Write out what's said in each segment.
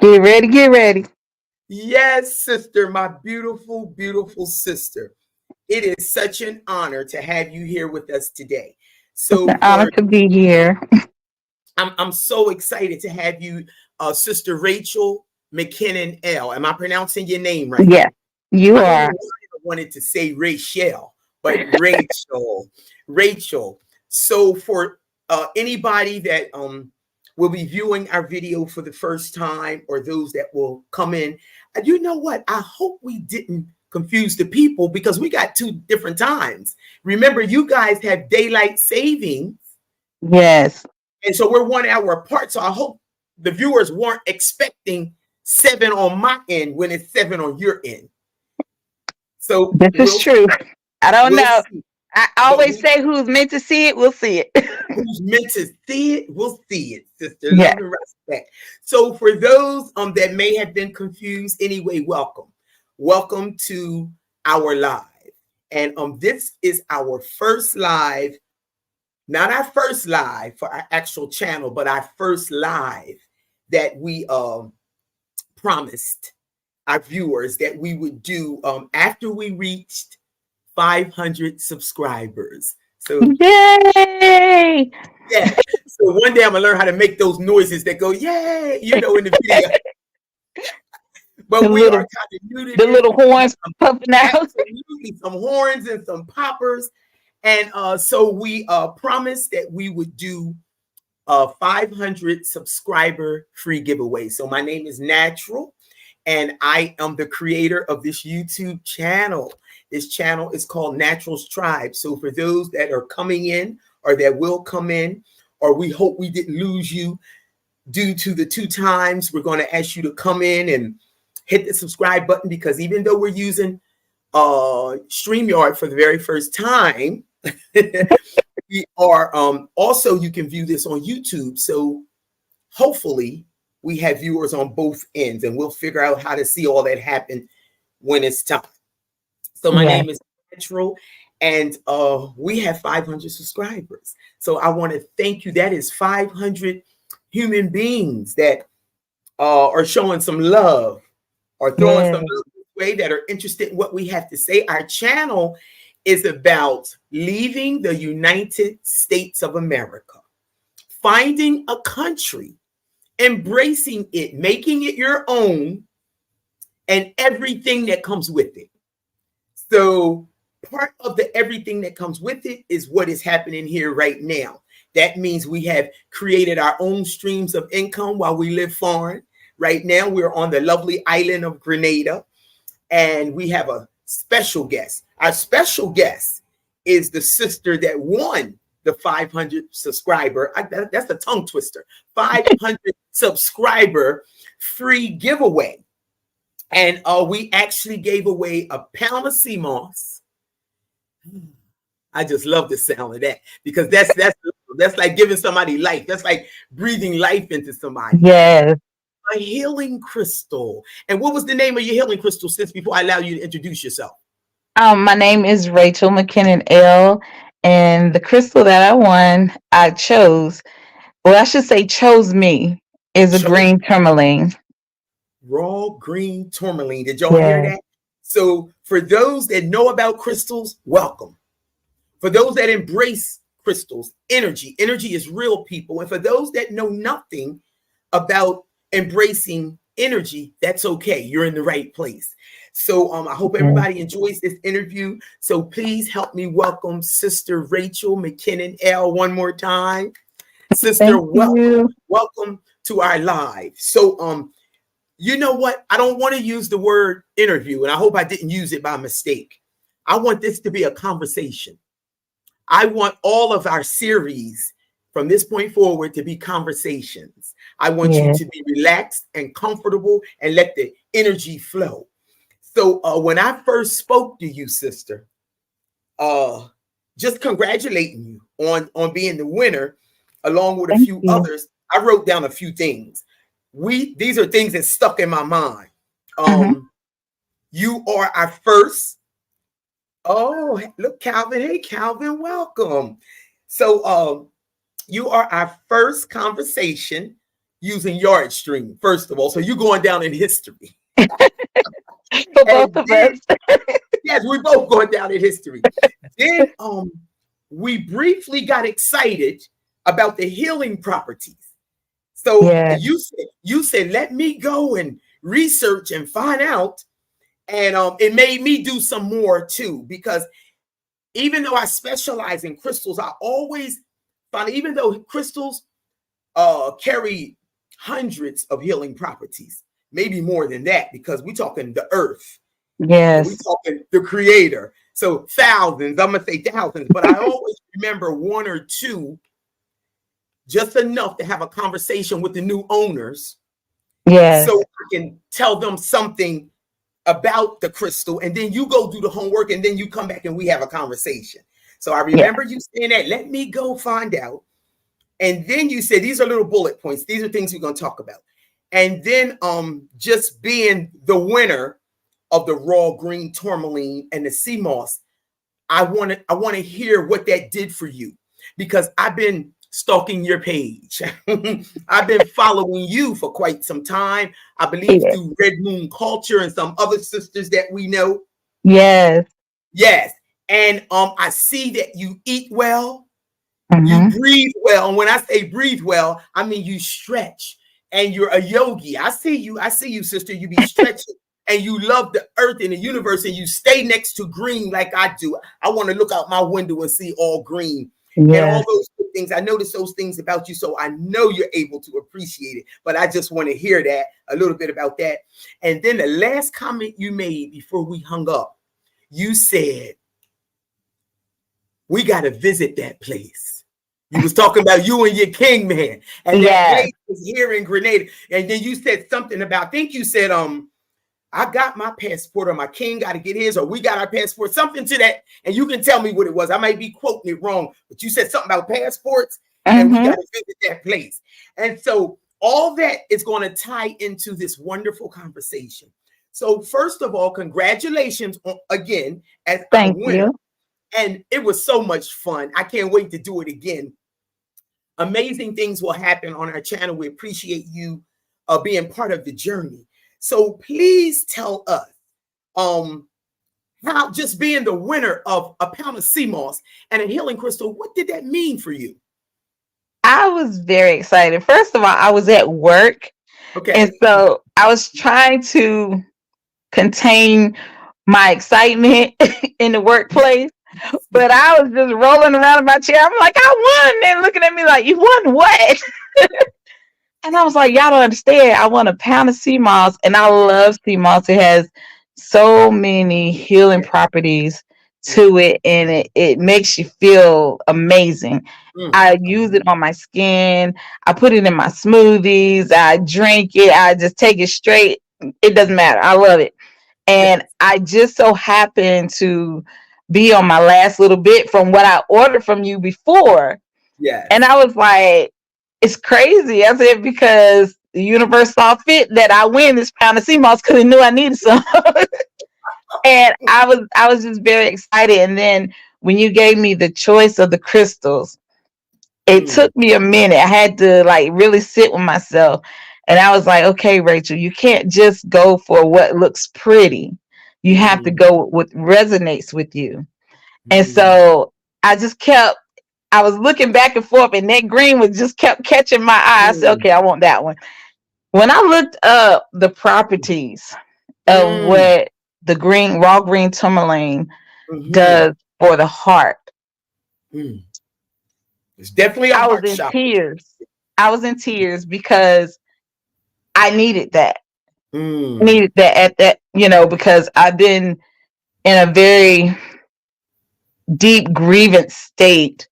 Get ready, get ready. Yes, sister, my beautiful, beautiful sister. It is such an honor to have you here with us today. It's So an honor for to be here. I'm so excited to have you, Sister Rachel McKinnon L. Am I pronouncing your name right? Yes, you I don't know are. why I wanted to say Rachel, but Rachel. Rachel. So for anybody that will be viewing our video for the first time, or those that will come in, you know what? I hope we didn't confuse the people because we got two different times. Remember, you guys have daylight savings, Yes, and so we're 1 hour apart. So I hope the viewers weren't expecting 7 on my end when it's 7 on your end. So this is true. I don't we'll know. see. I But always say who's meant to see it will see it. who's meant to see it will see it, sister. Yeah. Love and respect. So for those that may have been confused, anyway, welcome. Welcome to our live. And this is our first live, not our first live for our actual channel, but our first live that we promised our viewers that we would do after we reached 500 subscribers. So Yay! yeah. So one day I'm gonna learn how to make those noises that go, yay, in the video. The But we are little kind of new to the this. little horns puffing out. Absolutely, some horns and some poppers. And so we promised that we would do a 500 subscriber free giveaway. So my name is Natural, and I am the creator of this YouTube channel. This channel is called Natural's Tribe. So for those that are coming in or that will come in, or we hope we didn't lose you due to the 2 times, we're going to ask you to come in and hit the subscribe button, because even though we're using StreamYard for the very first time, we are also, you can view this on YouTube. So hopefully we have viewers on both ends, and we'll figure out how to see all that happen when it's time. So my Yeah. name is Natural, and we have 500 subscribers. So I want to thank you. That is 500 human beings that are showing some love or throwing some Yeah. love way, that are interested in what we have to say. Our channel is about leaving the United States of America, finding a country, embracing it, making it your own, and everything that comes with it. So part of the everything that comes with it is what is happening here right now. That means we have created our own streams of income while we live foreign. Right now, we're on the lovely island of Grenada, and we have a special guest. Our special guest is the sister that won the 500 subscriber. That's a tongue twister. 500 subscriber free giveaway. And we actually gave away a pound of SeaMoss. I just love the sound of that, because that's like giving somebody life. That's like breathing life into somebody. Yes. A healing crystal. And what was the name of your healing crystal, sis, before I allow you to introduce yourself? My name is Rachel McKinnon L, and the crystal that I won, I chose. Well, I should say chose me, is a Chose green tourmaline. raw green tourmaline. Did y'all hear Yeah. that? So for those that know about crystals, welcome. For those that embrace crystals, energy is real, people. And for those that know nothing about embracing energy, that's okay. You're in the right place. So I hope Yeah. everybody enjoys this interview. So please help me welcome Sister Rachel McKinnon L one more time. Sister, Thank welcome. you. Welcome to our live. So you know what? I don't want to use the word interview, and I hope I didn't use it by mistake. I want this to be a conversation. I want all of our series from this point forward to be conversations. I want you Yeah. to be relaxed and comfortable and let the energy flow. So when I first spoke to you, sister, just congratulating you on being the winner, along with a Thank few you. others, I wrote down a few things. These are things that stuck in my mind. Hmm. You are our first. Oh, look, Calvin. Hey, Calvin, welcome. So you are our first conversation using yard stream, first of all. So you're going down in history. For And both of then, us. yes, we both going down in history. Then we briefly got excited about the healing properties. So Yeah. you said, let me go and research and find out. And it made me do some more too, because even though I specialize in crystals, I always find, even though crystals carry hundreds of healing properties, maybe more than that, because we're talking the earth and we're Yes. talking the creator. So thousands, I'm going to say thousands, but I always remember one or two, just enough to have a conversation with the new owners so Yes. I can tell them something about the crystal, and then you go do the homework, and then you come back and we have a conversation. So I Yeah. remember you saying that, let me go find out. And then you said, these are little bullet points. These are things we're going to talk about. And then just being the winner of the raw green tourmaline and the SeaMoss, I want to hear what that did for you, because I've been stalking your page. I've been following you for quite some time. I believe Yeah. through Red Moon Culture and some other sisters that we know. Yes. Yes. And I see that you eat well, you Mm-hmm. breathe well. And when I say breathe well, I mean you stretch, and you're a yogi. I see you, sister. You be stretching, and you love the earth and the universe, and you stay next to green like I do. I want to look out my window and see all green and all Yes. those good things. I notice those things about you, so I know you're able to appreciate it. But I just want to hear that, a little bit about that. And then the last comment you made before we hung up, you said, we got to visit that place. You was talking about you and your king, man. And that Yes. place is here in Grenada. And then you said something about, I think you said, I got my passport, or my king got to get his, or we got our passport, something to that. And you can tell me what it was. I might be quoting it wrong, but you said something about passports, and we Mm-hmm. got to visit that place. And so all that is going to tie into this wonderful conversation. So first of all, congratulations again as our Thank winner. you. And it was so much fun. I can't wait to do it again. Amazing things will happen on our channel. We appreciate you being part of the journey. So please tell us how just being the winner of a pound of SeaMoss and a healing crystal, what did that mean for you? I was very excited. First of all, I was at work, and Okay. so I was trying to contain my excitement in the workplace. But I was just rolling around in my chair. I'm like, I won. They're looking at me like, you won what? And I was like, y'all don't understand. I won a pound of sea moss, and I love sea moss. It has so many healing Yeah. properties to it, and it makes you feel amazing. I use it on my skin. I put it in my smoothies. I drink it. I just take it straight. It doesn't matter. I love it. And Yes. I just so happened to be on my last little bit from what I ordered from you before. And Yes. I was like, it's crazy. I said, because the universe saw fit that I win this pound of sea moss because it knew I needed some. And I was just very excited. And then when you gave me the choice of the crystals, it Mm, took me a minute. I had to like really sit with myself. And I was like, okay, Rachel, you can't just go for what looks pretty. You have to mm, go with what resonates with you. And mm, so I was looking back and forth, and that green was just kept catching my eye. I said, mm, okay, I want that one. When I looked up the properties of mm, what the raw green tourmaline mhm, does for the heart, mm. It's definitely a I was heart in shopper. tears. I was in tears because I needed that. Mm, Needed that at that, because I've been in a very deep grievance state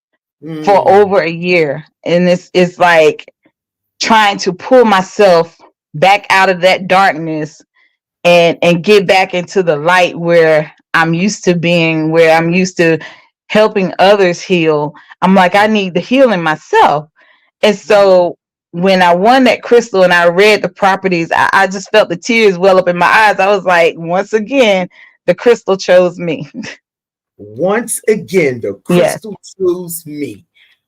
for mm, over a year. And it's like trying to pull myself back out of that darkness and get back into the light where I'm used to being, where I'm used to helping others heal. I'm like, I need the healing myself. And mm. so when I won that crystal and I read the properties, I just felt the tears well up in my eyes. I was like, once again, the crystal chose me. Once again, the Yes. crystal chose me.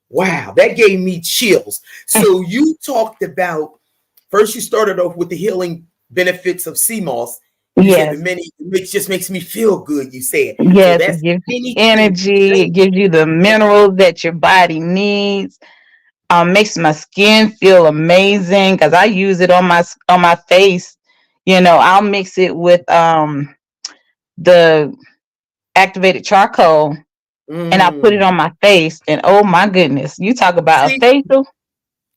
Wow, that gave me chills. So you talked about First, you started off with the healing benefits of SeaMoss. You said Yes. the many, it just makes me feel good, you said. So Yes, that's it gives you anything. energy. It gives you the minerals that your body needs. Makes my skin feel amazing because I use it on my face. You know, I'll mix it with the activated charcoal and I put it Mm. on my face. And oh my goodness, you talk about a See, facial.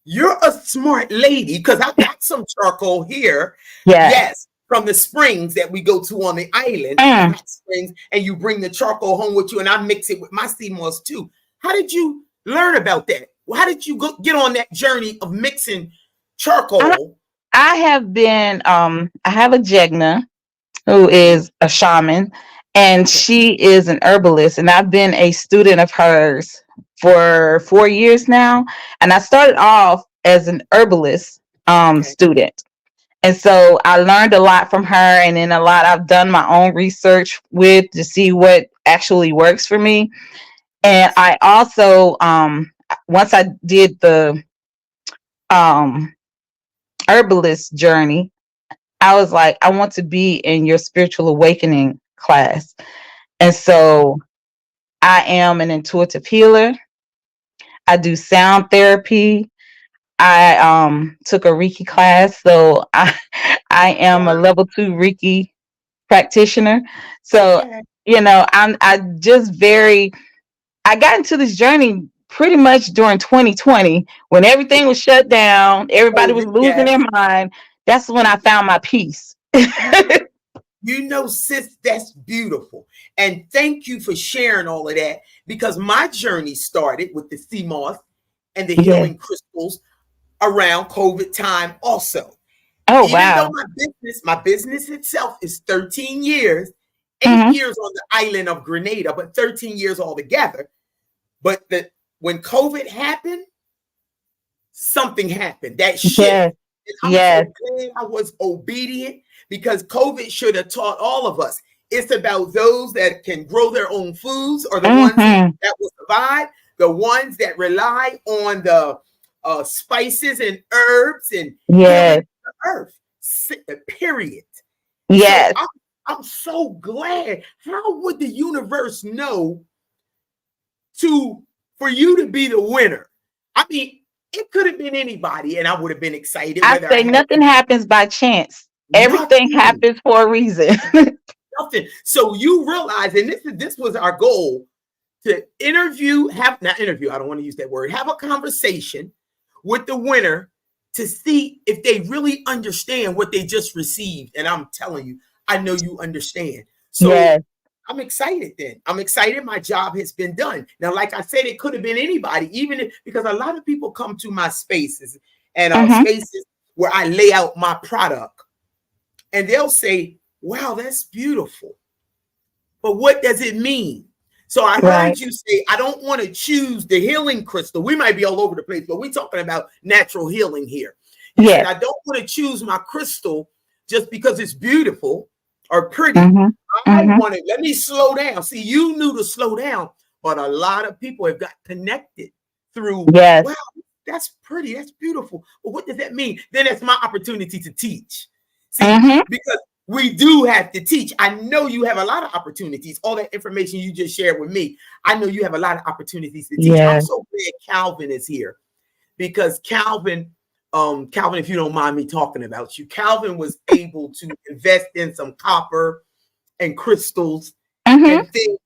you're a smart lady because I got some charcoal here. Yes. Yes, from the springs that we go to on the island, the Mm. hot springs, and you bring the charcoal home with you, and I mix it with my SeaMoss too. How did you learn about that? How did you get on that journey of mixing I, charcoal? I have been, I have a Jegna who is a shaman, and Okay, she is an herbalist, and I've been a student of hers for 4 years now. And I started off as an herbalist okay, student. And so I learned a lot from her, and then a lot I've done my own research with to see what actually works for me. And yes. I also, once I did the um, herbalist journey, I was like, I want to be in your spiritual awakening class. And so I am an intuitive healer. I do sound therapy. I took a Reiki class, so I am a Wow. level 2 Reiki practitioner. So, Okay. you know, I got into this journey pretty much during 2020 when everything was shut down, everybody was COVID, losing yes. their mind. That's when I found my peace. You know, sis, that's beautiful. And thank you for sharing all of that because my journey started with the CMOS and the Yes. healing crystals around COVID time also. Oh Even though wow. my business itself is 13 years, 8 Hmm. years on the island of Grenada, but 13 years altogether. But when COVID happened, something happened, that shift. Yes. And I'm Yes. so glad I was obedient because COVID should have taught all of us. It's about those that can grow their own foods or the ones Hmm. that will survive, the ones that rely on the spices and herbs and healing Yes. the earth, period. So Yes. I'm so glad. How would the universe know to for you to be the winner? I mean, it could have been anybody, and I would have been excited I whether I say had nothing happens by chance. Everything nothing, happens for a reason. nothing. So you realize, and this was our goal to not interview, I don't want to use that word, have a conversation with the winner to see if they really understand what they just received. And I'm telling you, I know you understand. So Yes. I'm excited then. I'm excited my job has been done. Now, like I said, it could have been anybody, because a lot of people come to my spaces and Hmm. spaces where I lay out my product and they'll say, wow, that's beautiful. But what does it mean? So I Right. heard you say, I don't want to choose the healing crystal. We might be all over the place, but we're talking about natural healing here. You said, Yes. I don't want to choose my crystal just because it's beautiful or pretty. Hmm. I Hmm. want to, let me slow down. See, you knew to slow down, but a lot of people have got connected through, Yes. wow, that's pretty, that's beautiful. But what does that mean? Then it's my opportunity to teach. See, Hmm. because we do have to teach. I know you have a lot of opportunities. All that information you just shared with me, I know you have a lot of opportunities to teach. I'm Yes. so glad Calvin is here because Calvin, if you don't mind me talking about you, Calvin was able to invest in some copper and crystals Hmm. and things,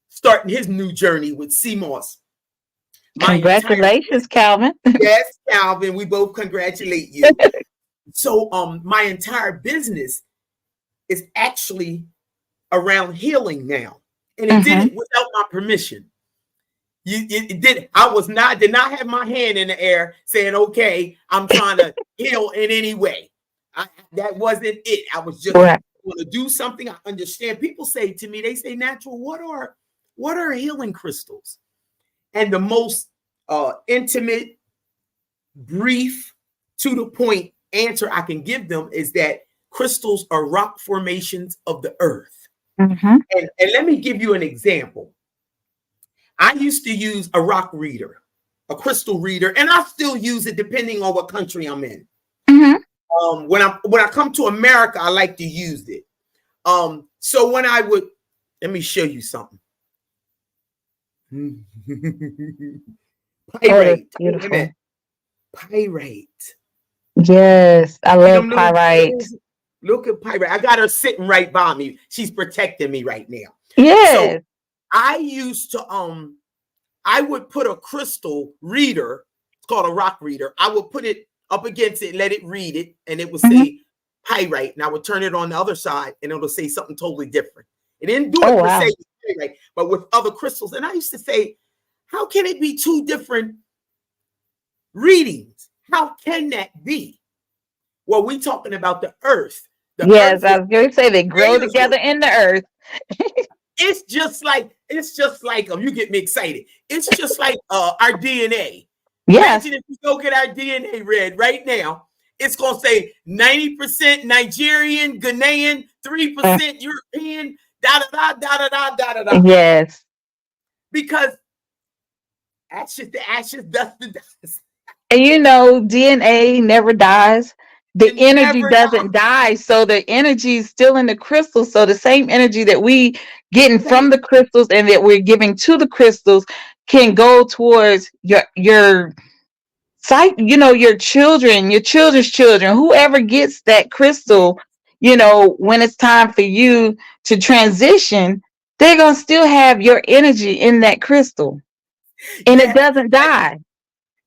starting his new journey with SeaMoss. My entire Congratulations, Calvin. yes, Calvin, we both congratulate you. So, my entire business is actually around healing now, and it did Hmm. it without my permission. It did. Did not have my hand in the air saying, "Okay, I'm trying to heal in any way." That wasn't it. I was just Right. going to do something. I understand. People say to me, they say, "Natural, what are healing crystals?" And the most intimate, brief, to the point answer I can give them is that crystals are rock formations of the earth. Hmm. And let me give you an example. I used to use a rock reader, a crystal reader, and I still use it depending on what country I'm in. Hmm. When I come to America, I like to use it. So when I would, let me show you something. Pyrite. Oh, beautiful. Pyrite. Yes, I love pyrite. Look at pyrite. I got her sitting right by me. She's protecting me right now. Yes. So I used to I would put a crystal reader, it's called a rock reader. I would put it up against it, let it read it, and it would say pyrite. And I would turn it on the other side, and it'll say something totally different. It didn't do it per se, pyrite, but with other crystals. And I used to say, how can it be two different readings? How can that be? Well, we're talking about the earth. Yes, I was going to say they grow together in the earth. It's just like you get me excited. It's just like our DNA. Yes. Imagine if you go get our DNA read right now, it's gonna say 90% Nigerian, Ghanaian, 3% European, da da da da da da da. Yes. Because ashes to ashes, dust to dust. And you know, DNA never dies. The energy doesn't die. So the energy is still in the crystals. So the same energy that we getting from the crystals and that we're giving to the crystals can go towards your sight, you know, your children, your children's children, whoever gets that crystal, you know, when it's time for you to transition, they're going to still have your energy in that crystal. And it doesn't die.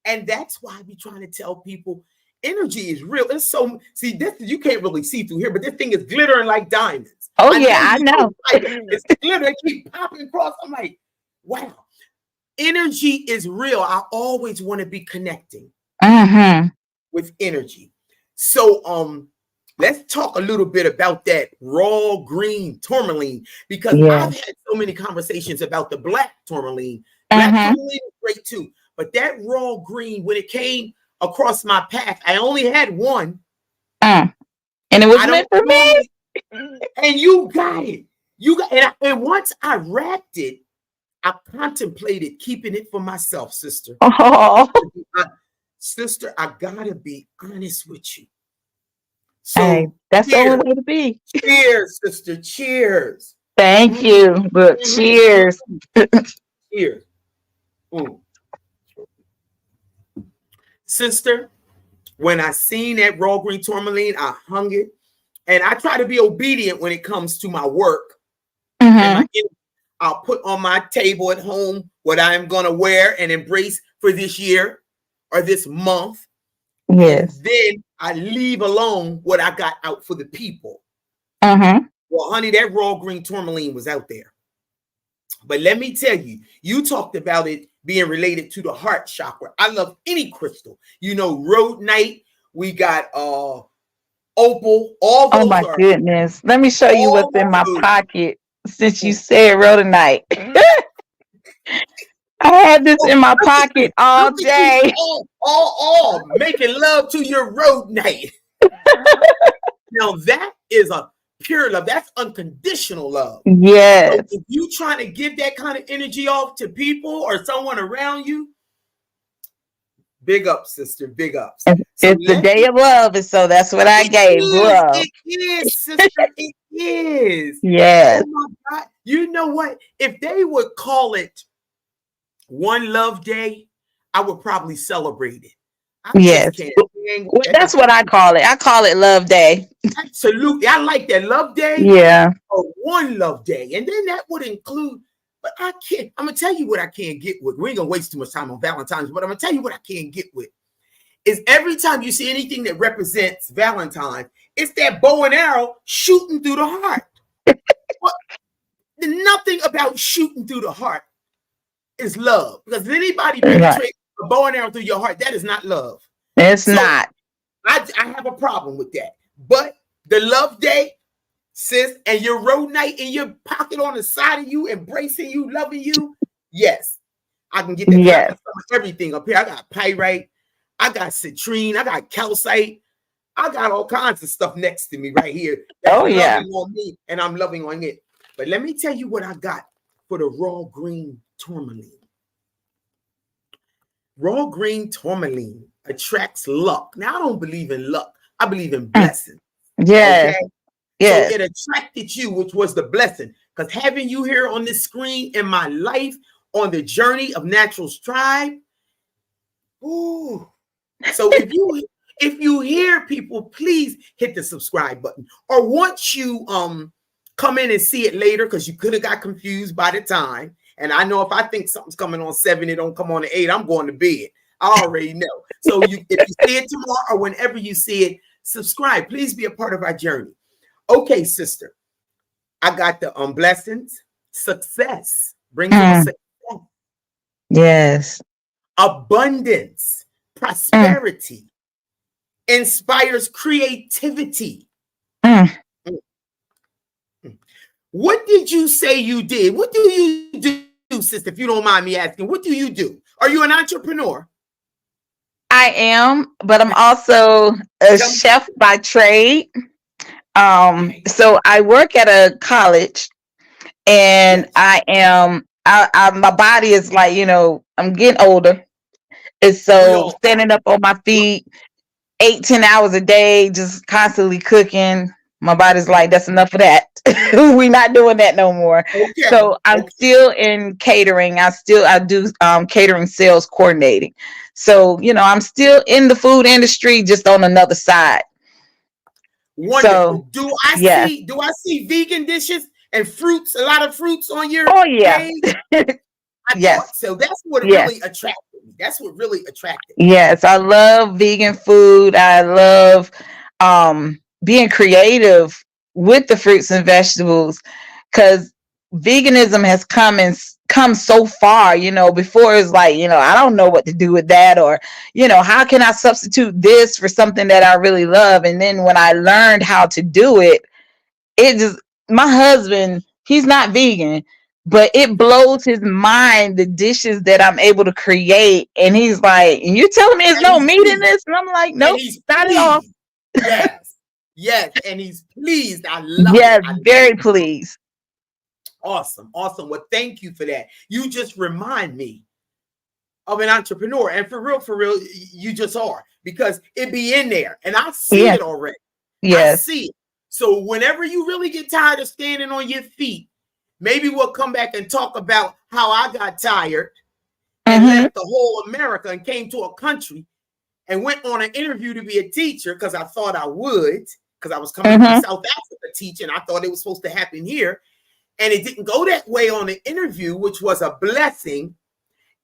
And that's why I be trying to tell people energy is real. It's so, see, this you can't really see through here, but this thing is glittering like diamonds. Oh, I know. It's glittering, keep popping across. I'm like, wow. Energy is real. I always want to be connecting with energy. So let's talk a little bit about that raw green tourmaline, because I've had so many conversations about the black tourmaline. Black tourmaline is great too, but that raw green, when it came across my path, I only had one, and it was meant for me. And you got it. And once I wrapped it, I contemplated keeping it for myself, sister. Oh. Sister, I gotta be honest with you. So hey, that's the only way to be. Cheers, sister. Cheers. Thank you. But cheers. Cheers. Sister, when I seen that raw green tourmaline, I hung it. And I try to be obedient when it comes to my work. And I'll put on my table at home what I'm going to wear and embrace for this year or this month. Yes. And then I leave alone what I got out for the people. Well, honey, that raw green tourmaline was out there. But let me tell you, you talked about it being related to the heart chakra. I love any crystal. You know, rhodonite. We got opal. All those. Oh my goodness. Let me show you what's in my pocket since you said rhodonite. I had this in my pocket all day. All making love to your rhodonite. Now that is a pure love. That's unconditional love. Yes. So if you trying to give that kind of energy off to people or someone around you, big ups, sister. Big ups. It's the day of love, and so that's what I gave. Love. It is, sister. It is. Yes. Oh my God. You know what? If they would call it One Love Day, I would probably celebrate it. Yes. Well, that's what I call it. I call it Love Day. Absolutely. I like that. Love Day. Yeah. Or One Love Day. And then that would include, but I can't, I'm going to tell you what I can't get with. We ain't going to waste too much time on Valentine's, but I'm going to tell you what I can't get with. Is every time you see anything that represents Valentine, it's that bow and arrow shooting through the heart. Well, nothing about shooting through the heart is love. Because if anybody penetrates a bow and arrow through your heart, that is not love. It's not. I have a problem with that. But the Love Day, sis, and your rhodonite in your pocket on the side of you, embracing you, loving you, yes. I can get that. Yes. Everything up here. I got pyrite. I got citrine. I got calcite. I got all kinds of stuff next to me right here. Oh, yeah. Loving on me, and I'm loving on it. But let me tell you what I got for the raw green tourmaline. Raw green tourmaline attracts luck. Now, I don't believe in luck. I believe in Mm. blessing. Yes. Okay. So Yes. it attracted you, which was the blessing. Because having you here on this screen in my life on the journey of Natural Strive, ooh. So if you hear people, please hit the subscribe button. Or once you come in and see it later, because you could have got confused by the time. And I know if I think something's coming on 7, it don't come on at 8, I'm going to bed. I already know. So if you see it tomorrow or whenever you see it, subscribe. Please be a part of our journey. Okay, sister. I got the blessings. Success brings on success. Yes. Abundance, prosperity, inspires creativity. Mm. What did you say you did? What do you do, sister? If you don't mind me asking, what do you do? Are you an entrepreneur? I am, but I'm also a chef by trade. So I work at a college, and yes. my body is like, I'm getting older. And We so all standing up on my feet 8-10 hours a day, just constantly cooking. My body's like, that's enough of that. We're not doing that no more. So I'm still in catering. I do catering sales coordinating. So, I'm still in the food industry, just on another side. Wonderful. So, yeah. Do I see vegan dishes and fruits, a lot of fruits on your Oh, yeah. page? I Yes. thought so. That's what Yes. really attracted me. That's what really attracted me. Yes. I love vegan food. I love being creative with the fruits and vegetables, because veganism has come so far. Before it's like, I don't know what to do with that, or how can I substitute this for something that I really love. And then when I learned how to do it, my husband, he's not vegan, but it blows his mind, the dishes that I'm able to create. And he's like, and you're telling me there's no meat in this? And I'm like, nope, not at all. Yes. Yes. And he's pleased. I love it. Yes, very pleased. Awesome. Awesome. Well, thank you for that. You just remind me of an entrepreneur. And for real, you just are, because it be in there. And I see it already. Yes. I see it. So whenever you really get tired of standing on your feet, maybe we'll come back and talk about how I got tired and left the whole America and came to a country and went on an interview to be a teacher, because I thought I would, because I was coming from South Africa teaching. I thought it was supposed to happen here. And it didn't go that way on the interview, which was a blessing.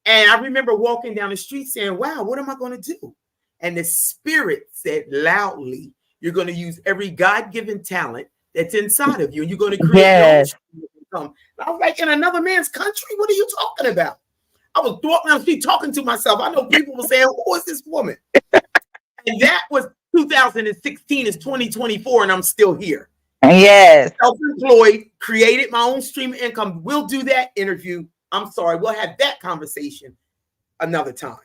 And I remember walking down the street saying, wow, what am I going to do? And the Spirit said loudly, you're going to use every God-given talent that's inside of you, and you're going to create your own income. I was like, in another man's country? What are you talking about? I was walking down the street talking to myself. I know people were saying, who is this woman? And that was 2016, is 2024, and I'm still here. Yes. Self-employed, created my own stream of income. We'll do that interview. I'm sorry. We'll have that conversation another time.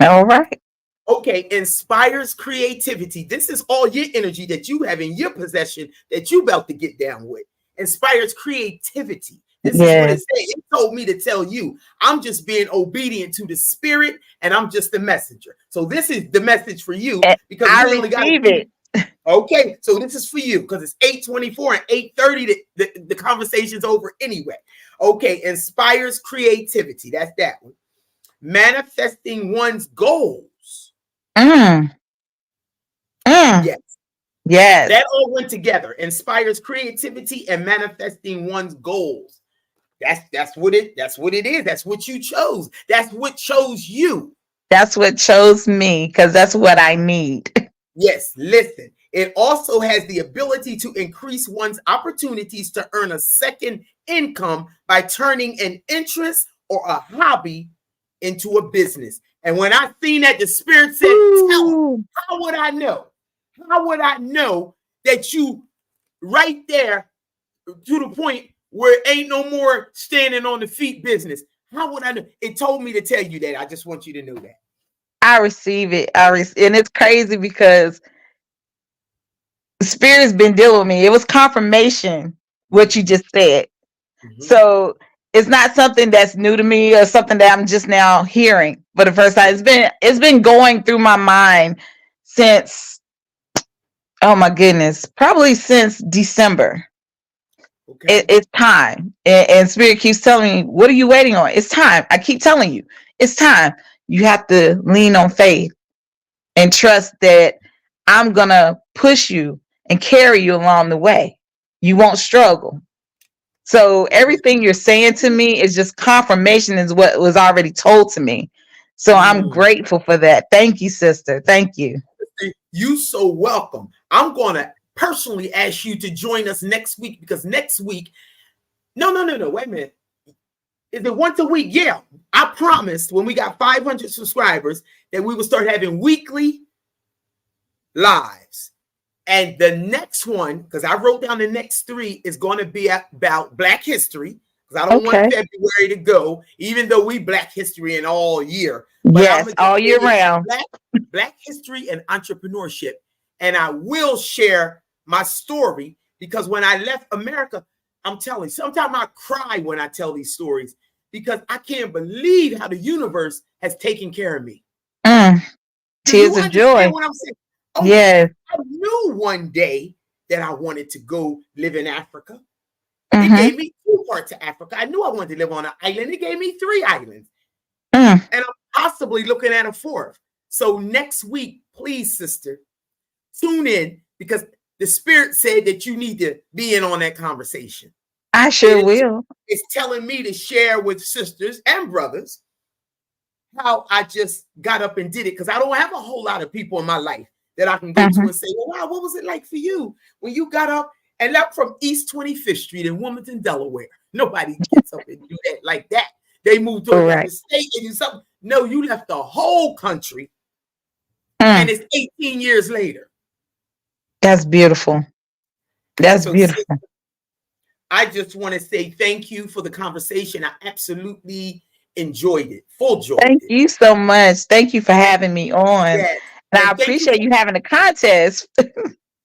All right. Okay. Inspires creativity. This is all your energy that you have in your possession that you about to get down with. Inspires creativity. This is what it said. It told me to tell you. I'm just being obedient to the Spirit, and I'm just the messenger. So this is the message for you, because I receive it. Okay, so this is for you, because it's 8:24 and 8:30. The conversation's over anyway. Okay, inspires creativity. That's that one. Manifesting one's goals. Yes. Yes. That all went together. Inspires creativity and manifesting one's goals. That's what it is. That's what you chose. That's what chose you. That's what chose me, because that's what I need. Yes, listen. It also has the ability to increase one's opportunities to earn a second income by turning an interest or a hobby into a business. And when I seen that, the Spirit said, tell them, how would I know? How would I know that you right there to the point where ain't no more standing on the feet business? How would I know? It told me to tell you that. I just want you to know that. I receive it. And it's crazy, because the Spirit's been dealing with me. It was confirmation, what you just said. So it's not something that's new to me or something that I'm just now hearing for the first time. It's been going through my mind since Oh my goodness, probably since December. Okay. It's time. And Spirit keeps telling me, what are you waiting on? It's time. I keep telling you, it's time. You have to lean on faith and trust that I'm going to push you and carry you along the way. You won't struggle. So everything you're saying to me is just confirmation is what was already told to me. So I'm Mm. grateful for that. Thank you, sister. Thank you. You so welcome. I'm going to personally ask you to join us next week because next week, no. Wait a minute. Is it once a week? Yeah. I promised when we got 500 subscribers that we would start having weekly lives. And the next one, because I wrote down the next 3, is going to be about Black history. Because I don't want Okay. February to go, even though we Black history in all year. But I'm Yes, going to all year say it's round. Black history and entrepreneurship. And I will share my story because when I left America, I'm telling you, sometimes I cry when I tell these stories because I can't believe how the universe has taken care of me. Mm, Do you tears of joy. understand what I'm saying? Oh my God. Yes. I knew one day that I wanted to go live in Africa. It Mm-hmm. gave me 2 parts of Africa. I knew I wanted to live on an island. It gave me 3 islands. Mm. And I'm possibly looking at a 4th. So next week, please, sister, tune in because the Spirit said that you need to be in on that conversation. I sure will. It's telling me to share with sisters and brothers how I just got up and did it because I don't have a whole lot of people in my life that I can go to Mm-hmm. and say, well, wow, what was it like for you when you got up and left from East 25th Street in Wilmington, Delaware? Nobody gets up and do that like that. They moved to Right. another state and do something. No, you left the whole country and Mm. it's 18 years later. That's beautiful. That's So beautiful. I just want to say thank you for the conversation. I absolutely enjoyed it. Full enjoyed Thank it. you so much. Thank you for having me on. Yes. And I And thank you. appreciate you having a contest.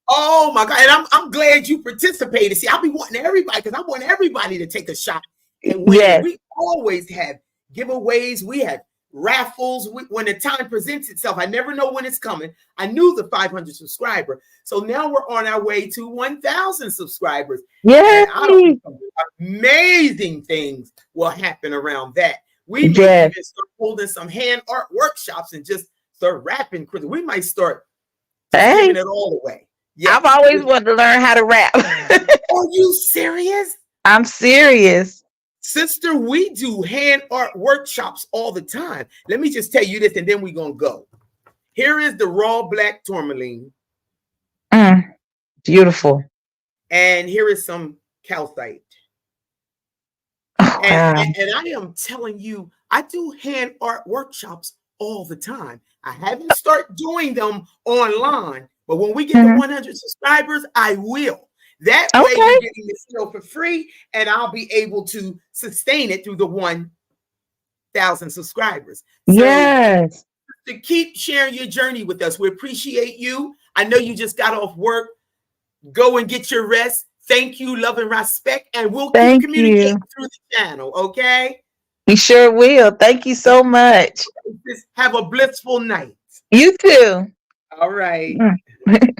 Oh my God. And I'm glad you participated. See, I'll be wanting everybody because I want everybody to take a shot and win it. Yes. We always have giveaways. We have raffles when the time presents itself. I never know when it's coming. I knew the 500 subscriber. So now we're on our way to 1,000 subscribers. And I don't Yay. know, amazing things will happen around that. We may Yes. even start holding some hand art workshops and just start rapping. We might start just Hey, giving it all away. Yes. I've always wanted to learn how to rap. Are you serious? I'm serious. Sister, we do hand art workshops all the time. Let me just tell you this and then we're going to go. Here is the raw black tourmaline. Mm, beautiful. And here is some calcite. Oh, wow. And I am telling you, I do hand art workshops all the time. I haven't started doing them online, but when we get to 100 subscribers, I will. That way Okay. you're getting this show for free, and I'll be able to sustain it through the 1,000 subscribers. So Yes. to keep sharing your journey with us, we appreciate you. I know you just got off work. Go and get your rest. Thank you, love and respect, and we'll keep Thank communicating you. through the channel, okay? We sure will. Thank you so much. Just have a blissful night. You too. All right. Mm.